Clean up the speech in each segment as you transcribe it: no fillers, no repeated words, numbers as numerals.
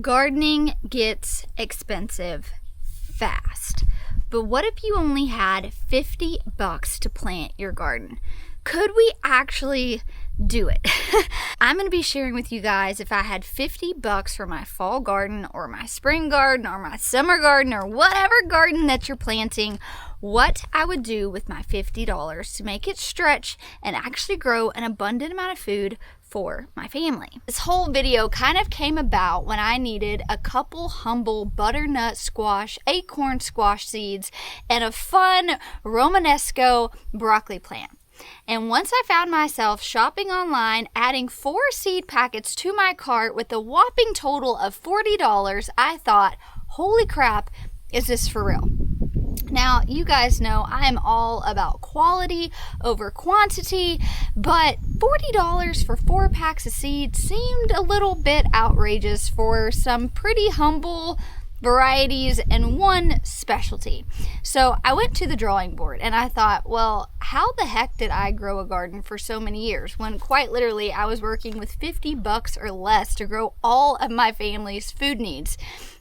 Gardening gets expensive fast. But what if you only had $50 to plant your garden? Could we actually do it? I'm going to be sharing with you guys if I had $50 for my fall garden or my spring garden or my summer garden or whatever garden that you're planting, what I would do with my $50 to make it stretch and actually grow an abundant amount of food for my family. This whole video kind of came about when I needed a couple humble butternut squash, acorn squash seeds, and a fun Romanesco broccoli plant. And once I found myself shopping online, adding 4 seed packets to my cart with a whopping total of $40, I thought, holy crap, is this for real? Now, you guys know I am all about quality over quantity, but $40 for 4 packs of seeds seemed a little bit outrageous for some pretty humble varieties and one specialty. So I went to the drawing board and I thought, well, how the heck did I grow a garden for so many years when quite literally I was working with $50 or less to grow all of my family's food needs?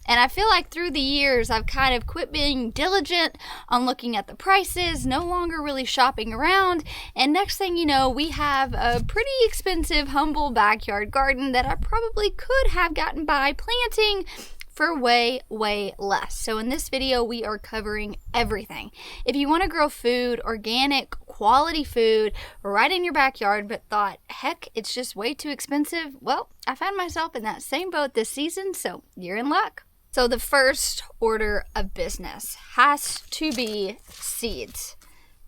And I feel like through the years, I've kind of quit being diligent on looking at the prices, no longer really shopping around. And next thing you know, we have a pretty expensive, humble backyard garden that I probably could have gotten by planting for way less. So in this video, we are covering everything. If you want to grow food, organic, quality food right in your backyard, but thought, heck, it's just way too expensive, well, I found myself in that same boat this season, so you're in luck. So the first order of business has to be seeds.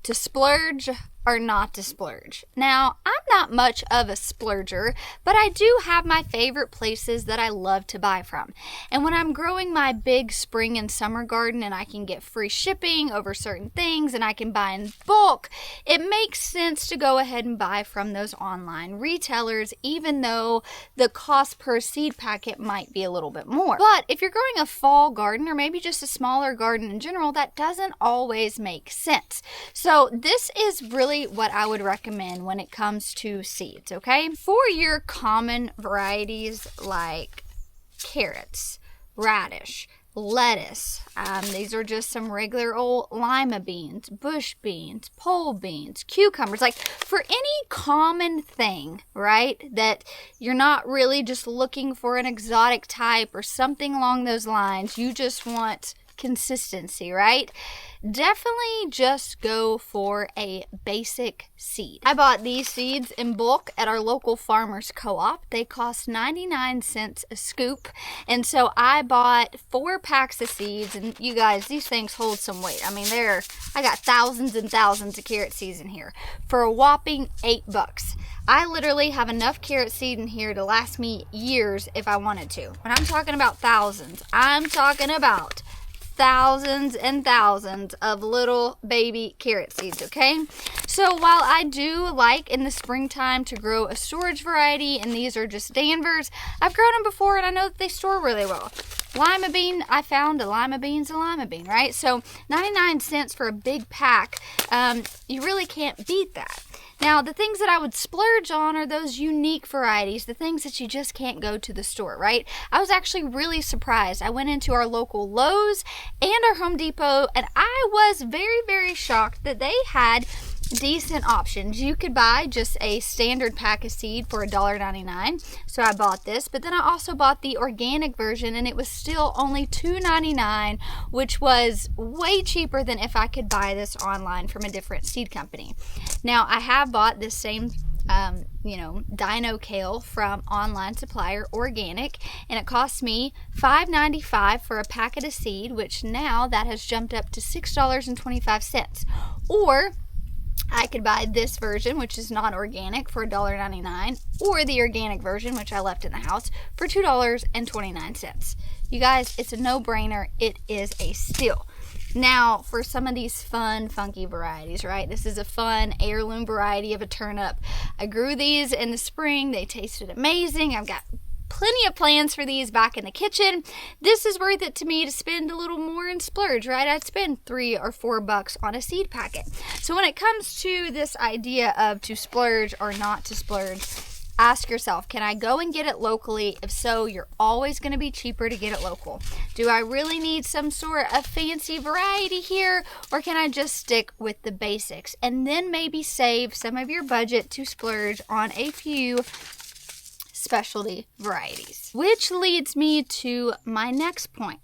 To splurge or not to splurge. Now, I'm not much of a splurger, but I do have my favorite places that I love to buy from. And when I'm growing my big spring and summer garden and I can get free shipping over certain things and I can buy in bulk, it makes sense to go ahead and buy from those online retailers, even though the cost per seed packet might be a little bit more. But if you're growing a fall garden or maybe just a smaller garden in general, that doesn't always make sense. So this is really what I would recommend when it comes to seeds, okay? For your common varieties like carrots, radish, lettuce, these are just some regular old lima beans, bush beans, pole beans, cucumbers, like for any common thing, right, that you're not really just looking for an exotic type or something along those lines, you just want consistency, right? Definitely just go for a basic seed. I bought these seeds in bulk at our local farmers co-op. They cost 99 cents a scoop. And so I bought 4 packs of seeds, and you guys, these things hold some weight. I mean, I got thousands and thousands of carrot seeds in here for a whopping $8. I literally have enough carrot seed in here to last me years if I wanted to. When I'm talking about thousands, I'm talking about thousands and thousands of little baby carrot seeds, okay? So while I do like in the springtime to grow a storage variety, and these are just Danvers, I've grown them before and I know that they store really well. Lima bean, I found a lima bean's a lima bean, right? So 99 cents for a big pack, you really can't beat that. Now, the things that I would splurge on are those unique varieties, the things that you just can't go to the store, right? I was actually really surprised. I went into our local Lowe's and our Home Depot, and I was very shocked that they had decent options. You could buy just a standard pack of seed for $1.99. So I bought this, but then I also bought the organic version and it was still only $2.99, which was way cheaper than if I could buy this online from a different seed company. Now, I have bought this same dino kale from online supplier organic, and it cost me $5.95 for a packet of seed, which now that has jumped up to $6.25. Or I could buy this version, which is not organic, for $1.99, or the organic version, which I left in the house, for $2.29. You guys, it's a no-brainer. It is a steal. Now, for some of these fun, funky varieties, right? This is a fun heirloom variety of a turnip. I grew these in the spring. They tasted amazing. I've got plenty of plans for these back in the kitchen. This is worth it to me to spend a little more and splurge, right? I'd spend $3 or $4 on a seed packet. So when it comes to this idea of to splurge or not to splurge, ask yourself, can I go and get it locally? If so, you're always going to be cheaper to get it local. Do I really need some sort of fancy variety here, or can I just stick with the basics? And then maybe save some of your budget to splurge on a few specialty varieties. Which leads me to my next point.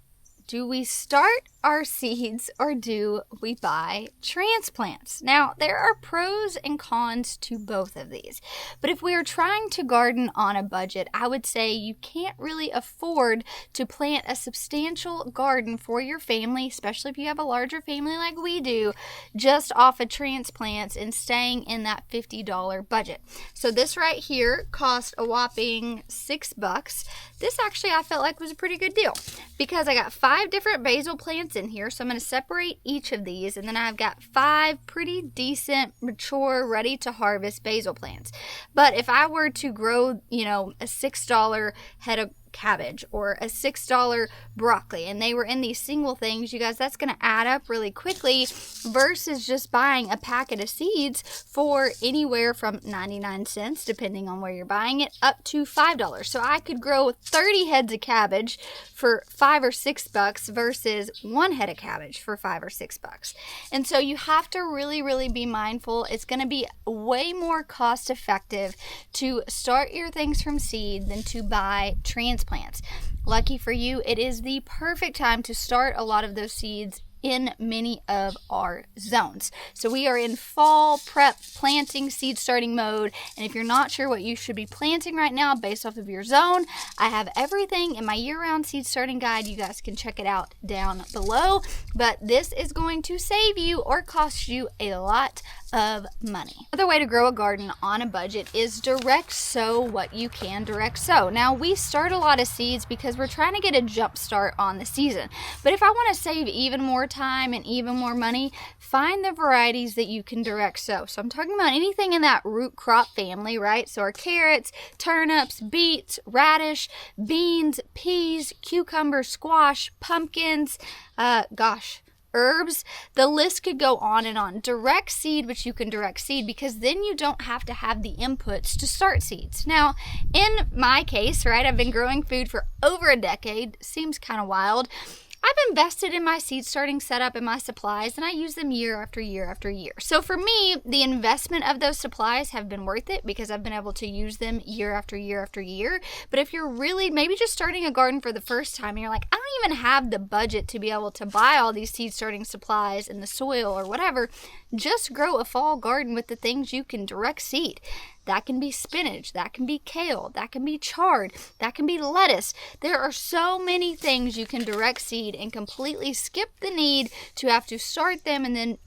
Do we start our seeds or do we buy transplants? Now, there are pros and cons to both of these. But if we are trying to garden on a budget, I would say you can't really afford to plant a substantial garden for your family, especially if you have a larger family like we do, just off of transplants and staying in that $50 budget. So this right here cost a whopping $6. This actually I felt like was a pretty good deal because I got 5 different basil plants in here. So I'm going to separate each of these, and then I've got 5 pretty decent, mature, ready to harvest basil plants. But if I were to grow, a $6 head of cabbage or a $6 broccoli, and they were in these single things, you guys, that's going to add up really quickly versus just buying a packet of seeds for anywhere from 99 cents, depending on where you're buying it, up to $5. So I could grow 30 heads of cabbage for $5 or $6 versus 1 head of cabbage for $5 or $6. And so you have to really, really be mindful. It's going to be way more cost effective to start your things from seed than to buy transplants. Lucky for you, it is the perfect time to start a lot of those seeds in many of our zones. So we are in fall prep planting seed starting mode, and if you're not sure what you should be planting right now based off of your zone, I have everything in my year-round seed starting guide. You guys can check it out down below, but this is going to save you or cost you a lot of money. Another way to grow a garden on a budget is direct sow what you can direct sow. Now, we start a lot of seeds because we're trying to get a jump start on the season. But if I want to save even more time and even more money, find the varieties that you can direct sow. So I'm talking about anything in that root crop family, right? So our carrots, turnips, beets, radish, beans, peas, cucumbers, squash, pumpkins, herbs. The list could go on and on. Direct seed, which you can direct seed because then you don't have to have the inputs to start seeds. Now, in my case, right, I've been growing food for over a decade. Seems kind of wild. I've invested in my seed starting setup and my supplies, and I use them year after year after year. So for me, the investment of those supplies have been worth it because I've been able to use them year after year after year. But if you're really maybe just starting a garden for the first time and you're like, I don't even have the budget to be able to buy all these seed starting supplies and the soil or whatever, just grow a fall garden with the things you can direct seed. That can be spinach, that can be kale, that can be chard, that can be lettuce. There are so many things you can direct seed and completely skip the need to have to start them and then,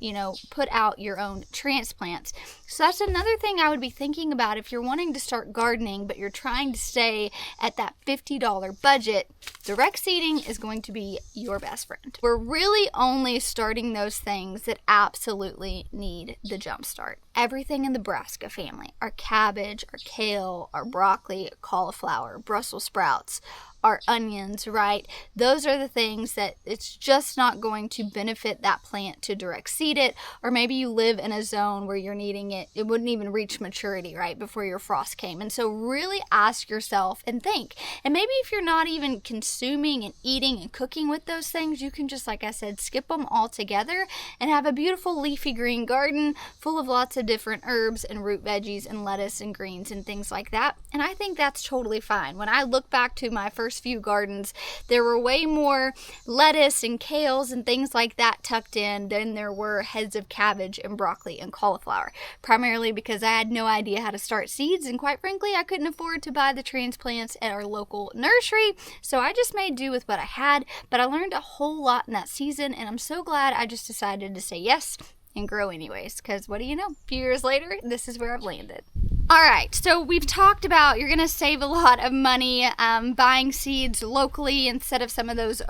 put out your own transplants. So that's another thing I would be thinking about if you're wanting to start gardening, but you're trying to stay at that $50 budget. Direct seeding is going to be your best friend. We're really only starting those things that absolutely need the jump start. Everything in the brassica family, our cabbage, our kale, our broccoli, cauliflower, Brussels sprouts, our onions, right? Those are the things that it's just not going to benefit that plant to direct seed it, or maybe you live in a zone where you're needing it. It wouldn't even reach maturity, right, before your frost came. And so really ask yourself and think. And maybe if you're not even consuming and eating and cooking with those things, you can just, like I said, skip them all together and have a beautiful leafy green garden full of lots of different herbs and root veggies and lettuce and greens and things like that. And I think that's totally fine. When I look back to my first few gardens, there were way more lettuce and kales and things like that tucked in than there were heads of cabbage and broccoli and cauliflower, primarily because I had no idea how to start seeds, and quite frankly, I couldn't afford to buy the transplants at our local nursery, so I just made do with what I had. But I learned a whole lot in that season, and I'm so glad I just decided to say yes and grow anyways, because what do you know, a few years later, this is where I've landed. All right, so we've talked about you're going to save a lot of money buying seeds locally instead of some of those,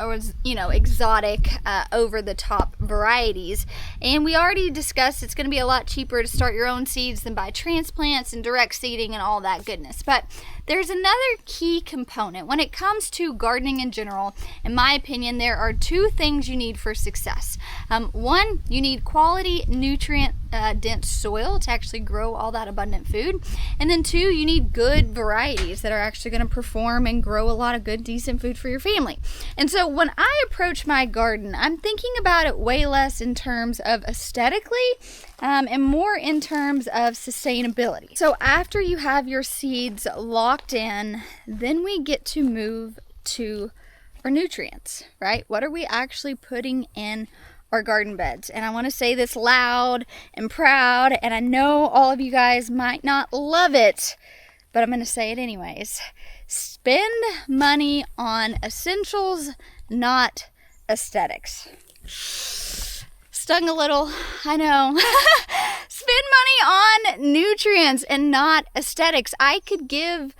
exotic, over-the-top varieties. And we already discussed it's going to be a lot cheaper to start your own seeds than buy transplants and direct seeding and all that goodness. But there's another key component. When it comes to gardening in general, in my opinion, there are 2 things you need for success. One, you need quality, nutrient dense soil to actually grow all that abundant food. And then 2, you need good varieties that are actually going to perform and grow a lot of good, decent food for your family. And so when I approach my garden, I'm thinking about it way less in terms of aesthetically and more in terms of sustainability. So after you have your seeds locked in, then we get to move to our nutrients, right? What are we actually putting in our garden beds? And I want to say this loud and proud, and I know all of you guys might not love it, but I'm going to say it anyways. Spend money on essentials, not aesthetics. Stung a little, I know. Spend money on nutrients and not aesthetics. I could give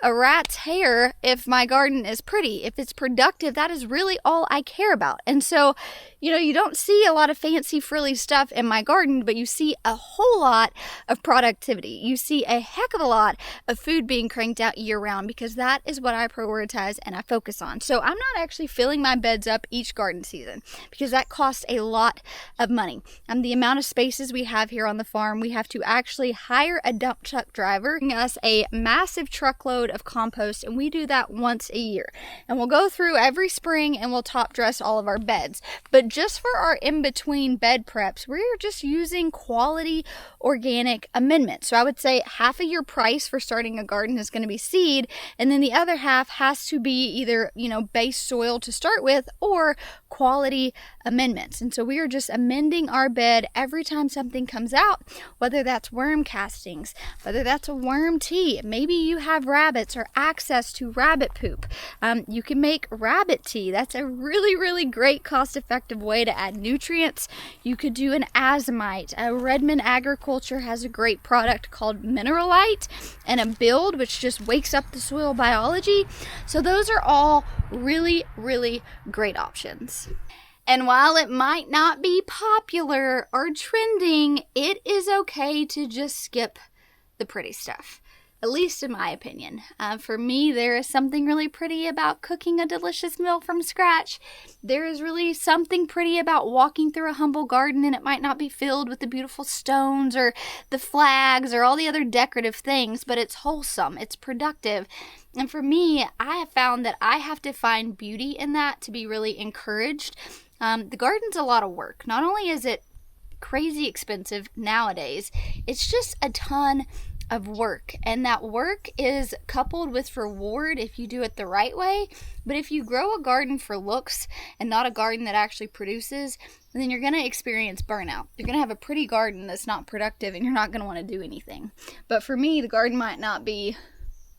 a rat's hair if my garden is pretty. If it's productive, that is really all I care about. And so, you don't see a lot of fancy frilly stuff in my garden, but you see a whole lot of productivity. You see a heck of a lot of food being cranked out year round, because that is what I prioritize and I focus on. So I'm not actually filling my beds up each garden season, because that costs a lot of money. The amount of spaces we have here on the farm, we have to actually hire a dump truck driver, bring us a massive truckload of compost, and we do that once a year. And we'll go through every spring and we'll top dress all of our beds. But just for our in-between bed preps, we're just using quality organic amendments. So I would say half of your price for starting a garden is going to be seed, and then the other half has to be either, base soil to start with or quality amendments. And so we are just amending our bed every time something comes out, whether that's worm castings, whether that's a worm tea. Maybe you have rabbits or access to rabbit poop. You can make rabbit tea. That's a really, really great cost-effective way to add nutrients. You could do an azomite. Redmond Agriculture has a great product called Mineralite, and a build which just wakes up the soil biology. So those are all really, really great options. And while it might not be popular or trending, it is okay to just skip the pretty stuff. At least in my opinion. For me, there is something really pretty about cooking a delicious meal from scratch. There is really something pretty about walking through a humble garden, and it might not be filled with the beautiful stones or the flags or all the other decorative things, but it's wholesome, it's productive. And for me, I have found that I have to find beauty in that to be really encouraged. The garden's a lot of work. Not only is it crazy expensive nowadays, it's just a ton of work, and that work is coupled with reward if you do it the right way. But if you grow a garden for looks and not a garden that actually produces, then you're going to experience burnout. You're going to have a pretty garden that's not productive, and you're not going to want to do anything. But for me, the garden might not be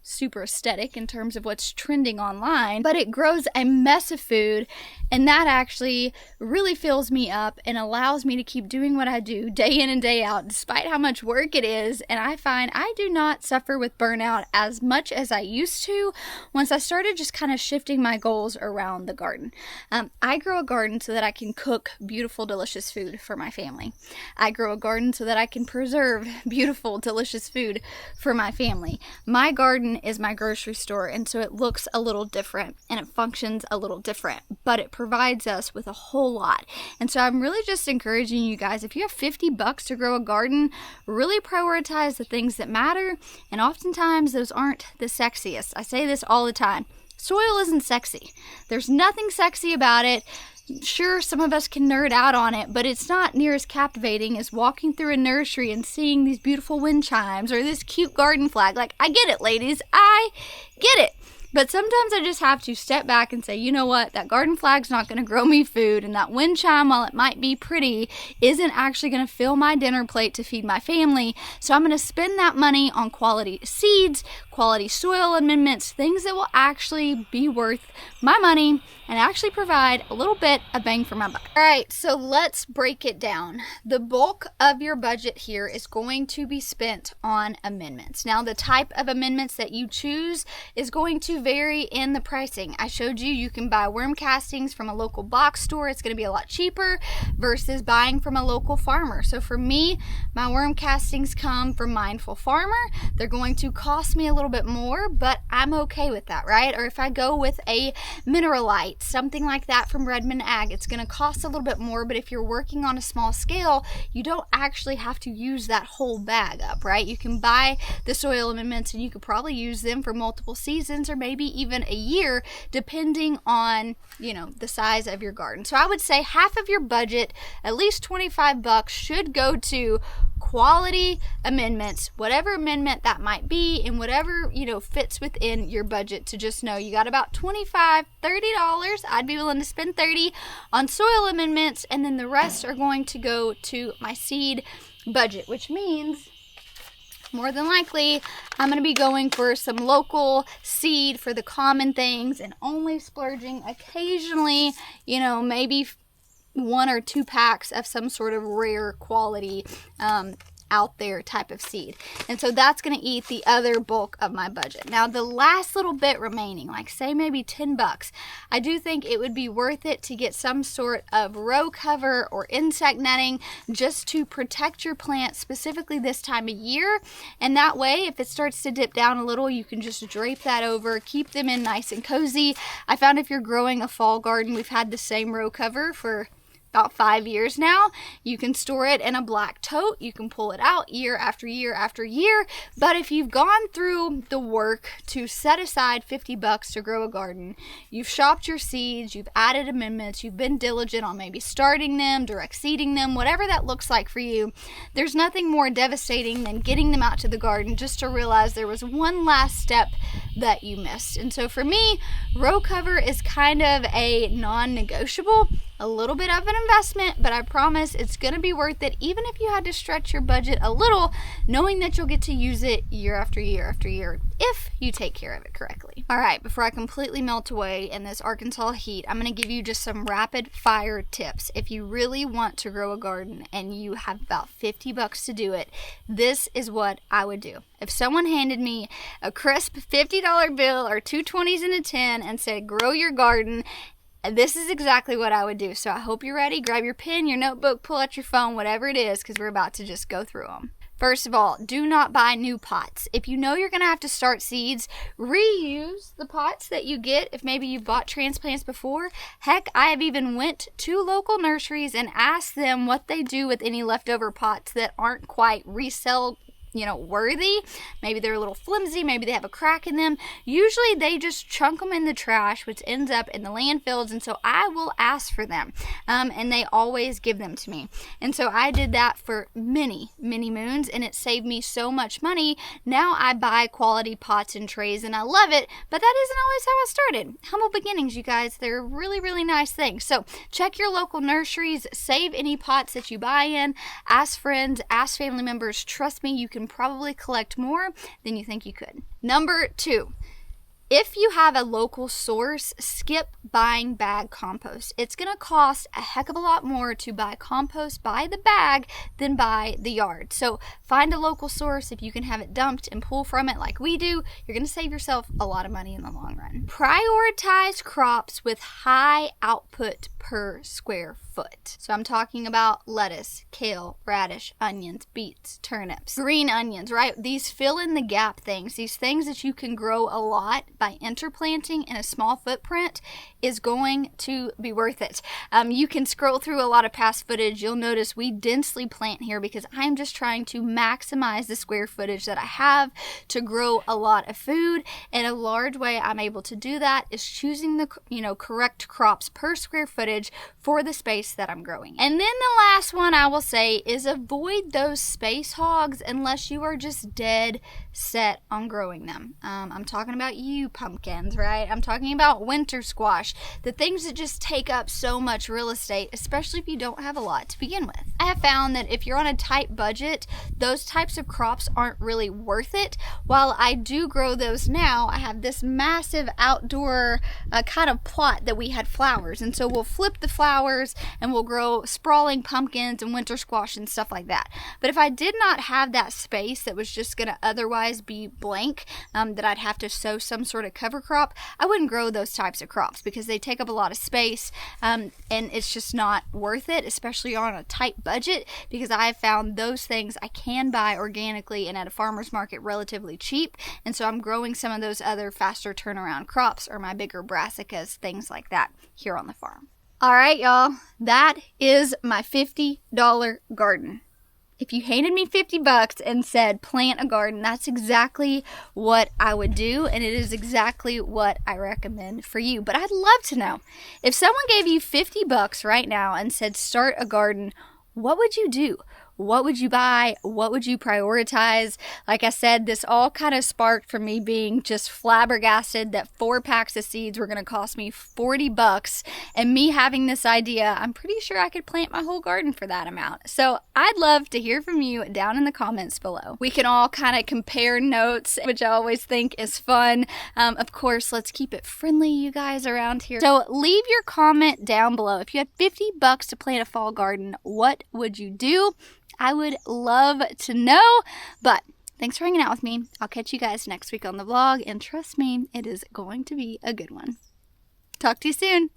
super aesthetic in terms of what's trending online, but it grows a mess of food, and that actually really fills me up and allows me to keep doing what I do day in and day out, despite how much work it is. And I find I do not suffer with burnout as much as I used to once I started just kind of shifting my goals around the garden. I grow a garden so that I can cook beautiful, delicious food for my family. I grow a garden so that I can preserve beautiful, delicious food for my family. My garden is my grocery store, and so it looks a little different and it functions a little different, but it provides us with a whole lot. And so I'm really just encouraging you guys, if you have $50 to grow a garden, really prioritize the things that matter, and oftentimes those aren't the sexiest. I say this all the time. Soil isn't sexy. There's nothing sexy about it. Sure, some of us can nerd out on it, but it's not near as captivating as walking through a nursery and seeing these beautiful wind chimes or this cute garden flag. Like, I get it, ladies. I get it. But sometimes I just have to step back and say, you know what, that garden flag's not going to grow me food, and that wind chime, while it might be pretty, isn't actually going to fill my dinner plate to feed my family. So I'm going to spend that money on quality seeds, quality soil amendments, things that will actually be worth my money and actually provide a little bit of bang for my buck. All right, so let's break it down. The bulk of your budget here is going to be spent on amendments. Now, the type of amendments that you choose is going to to vary in the pricing. I showed you can buy worm castings from a local box store. It's going to be a lot cheaper versus buying from a local farmer. So for me, my worm castings come from Mindful Farmer. They're going to cost me a little bit more, but I'm okay with that, right? Or if I go with a mineralite, something like that from Redmond Ag, it's going to cost a little bit more, but if you're working on a small scale, you don't actually have to use that whole bag up, right? You can buy the soil amendments and you could probably use them for multiple seasons or maybe even a year, depending on, the size of your garden. So I would say half of your budget, at least $25, should go to quality amendments, whatever amendment that might be, and whatever fits within your budget. To just know you got about $25-$30. I'd be willing to spend $30 on soil amendments, and then the rest are going to go to my seed budget, which means more than likely I'm going to be going for some local seed for the common things and only splurging occasionally, maybe 1 or 2 packs of some sort of rare quality out there type of seed. And so that's going to eat the other bulk of my budget. Now the last little bit remaining, like say maybe $10, I do think it would be worth it to get some sort of row cover or insect netting just to protect your plants, specifically this time of year. And that way, if it starts to dip down a little, you can just drape that over, keep them in nice and cozy. I found if you're growing a fall garden, we've had the same row cover for about 5 years now. You can store it in a black tote. You can pull it out year after year after year. But if you've gone through the work to set aside $50 to grow a garden, you've shopped your seeds, you've added amendments, you've been diligent on maybe starting them, direct seeding them, whatever that looks like for you, there's nothing more devastating than getting them out to the garden just to realize there was one last step that you missed. And so for me, row cover is kind of a non-negotiable. A little bit of an investment, but I promise it's going to be worth it, even if you had to stretch your budget a little, knowing that you'll get to use it year after year after year if you take care of it correctly. All right, before I completely melt away in this Arkansas heat, I'm going to give you just some rapid fire tips. If you really want to grow a garden and you have about $50 to do it, this is what I would do. If someone handed me a crisp $50 bill or 2 20s and a 10 and said, grow your garden, this is exactly what I would do. So I hope you're ready. Grab your pen, your notebook, pull out your phone, whatever it is, because we're about to just go through them. First of all, do not buy new pots. If you know you're going to have to start seeds, reuse the pots that you get if maybe you've bought transplants before. Heck, I have even went to local nurseries and asked them what they do with any leftover pots that aren't quite resell worthy. Maybe they're a little flimsy, maybe they have a crack in them. Usually they just chunk them in the trash, which ends up in the landfills, and so I will ask for them, and they always give them to me. And so I did that for many moons, and it saved me so much money. Now I buy quality pots and trays, and I love it, but that isn't always how I started. Humble beginnings, you guys. They're really nice things. So check your local nurseries, save any pots that you buy in, ask friends, ask family members. Trust me, you can probably collect more than you think you could. Number 2, if you have a local source, skip buying bag compost. It's going to cost a heck of a lot more to buy compost by the bag than by the yard. So find a local source. If you can have it dumped and pull from it like we do, you're going to save yourself a lot of money in the long run. Prioritize crops with high output per square foot. So I'm talking about lettuce, kale, radish, onions, beets, turnips, green onions, right? These fill in the gap things, these things that you can grow a lot by interplanting in a small footprint is going to be worth it. You can scroll through a lot of past footage. You'll notice we densely plant here because I'm just trying to maximize the square footage that I have to grow a lot of food. And a large way I'm able to do that is choosing the correct crops per square footage for the space that I'm growing. And then the last one I will say is avoid those space hogs unless you are just dead set on growing them. I'm talking about pumpkins, right? I'm talking about winter squash, the things that just take up so much real estate, especially if you don't have a lot to begin with. I have found that if you're on a tight budget, those types of crops aren't really worth it. While I do grow those now, I have this massive outdoor kind of plot that we had flowers, and so we'll flip the flowers and we'll grow sprawling pumpkins and winter squash and stuff like that. But if I did not have that space that was just going to otherwise be blank, that I'd have to sow some sort of cover crop, I wouldn't grow those types of crops because they take up a lot of space, and it's just not worth it, especially on a tight budget, because I have found those things I can buy organically and at a farmer's market relatively cheap. And so I'm growing some of those other faster turnaround crops, or my bigger brassicas, things like that, here on the farm. All right, y'all, that is my $50 garden. If you handed me $50 and said plant a garden, that's exactly what I would do, and it is exactly what I recommend for you. But I'd love to know, if someone gave you $50 right now and said start a garden, what would you do? What would you buy? What would you prioritize? Like I said, this all kind of sparked from me being just flabbergasted that 4 packs of seeds were going to cost me $40, and me having this idea, I'm pretty sure I could plant my whole garden for that amount. So I'd love to hear from you down in the comments below. We can all kind of compare notes, which I always think is fun. Of course, let's keep it friendly, you guys, around here. So leave your comment down below. If you had $50 to plant a fall garden, what would you do? I would love to know. But thanks for hanging out with me. I'll catch you guys next week on the vlog, and trust me, it is going to be a good one. Talk to you soon.